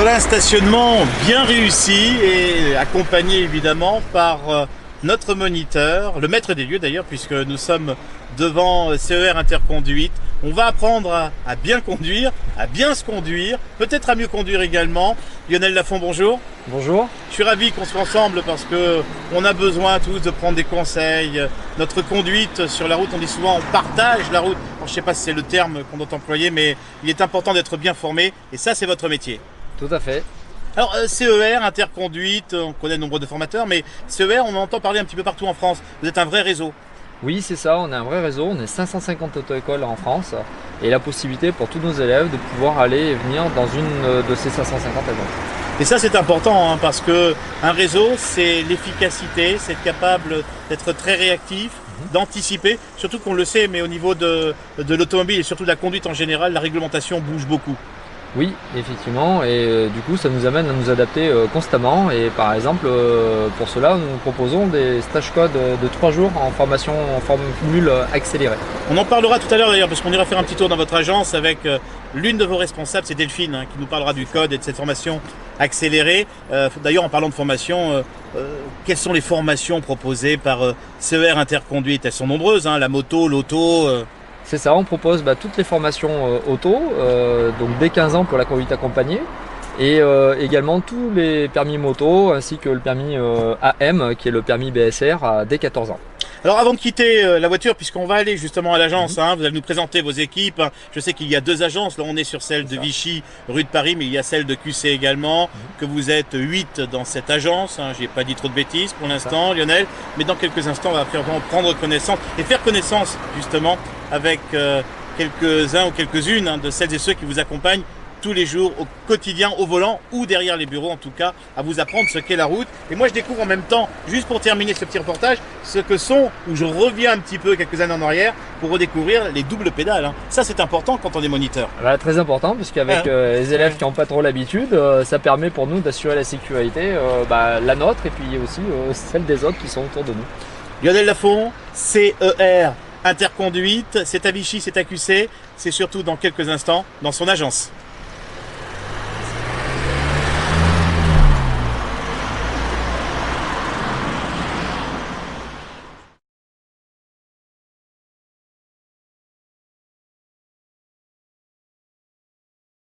Voilà un stationnement bien réussi et accompagné évidemment par notre moniteur, le maître des lieux d'ailleurs, puisque nous sommes devant CER Interconduite. On va apprendre à bien conduire, à bien se conduire, peut-être à mieux conduire également. Lionel Lafont, bonjour. Bonjour. Je suis ravi qu'on soit ensemble parce que on a besoin tous de prendre des conseils. Notre conduite sur la route, on dit souvent on partage la route. Alors, je ne sais pas si c'est le terme qu'on doit employer, mais il est important d'être bien formé et ça c'est votre métier. Tout à fait. Alors CER, Interconduite, on connaît nombre de formateurs, mais CER on en entend parler un petit peu partout en France. Vous êtes un vrai réseau. Oui, c'est ça, on est un vrai réseau, on est 550 auto-écoles en France et la possibilité pour tous nos élèves de pouvoir aller et venir dans une de ces 550 écoles. Et ça c'est important parce que un réseau c'est l'efficacité, c'est être capable d'être très réactif, d'anticiper, surtout qu'on le sait, mais au niveau de l'automobile et surtout de la conduite en général, la réglementation bouge beaucoup. Oui, effectivement, et du coup ça nous amène à nous adapter constamment et par exemple pour cela nous proposons des stage codes de 3 jours en formation en formule accélérée. On en parlera tout à l'heure d'ailleurs parce qu'on ira faire un petit tour dans votre agence avec l'une de vos responsables, c'est Delphine, qui nous parlera du code et de cette formation accélérée. D'ailleurs en parlant de formation, quelles sont les formations proposées par CER Interconduite? Elles sont nombreuses, la moto, l'auto. C'est ça, on propose toutes les formations auto, donc dès 15 ans pour la conduite accompagnée, et également tous les permis moto ainsi que le permis AM qui est le permis BSR dès 14 ans. Alors avant de quitter la voiture, puisqu'on va aller justement à l'agence, vous allez nous présenter vos équipes. Je sais qu'il y a 2 agences, là on est sur celle de Vichy, rue de Paris, mais il y a celle de QC également, que vous êtes 8 dans cette agence. J'ai pas dit trop de bêtises pour l'instant, Lionel, mais dans quelques instants on va prendre connaissance et faire connaissance justement avec quelques-uns ou quelques-unes de celles et ceux qui vous accompagnent tous les jours, au quotidien, au volant ou derrière les bureaux en tout cas, à vous apprendre ce qu'est la route. Et moi je découvre en même temps, juste pour terminer ce petit reportage, ce que sont, où je reviens un petit peu quelques années en arrière, pour redécouvrir les doubles pédales. Ça c'est important quand on est moniteur. Très important, puisqu'avec les élèves qui n'ont pas trop l'habitude, ça permet pour nous d'assurer la sécurité, la nôtre et puis aussi celle des autres qui sont autour de nous. Lionel Lafont, CER Interconduite, c'est à Vichy, c'est à QC, c'est surtout dans quelques instants dans son agence.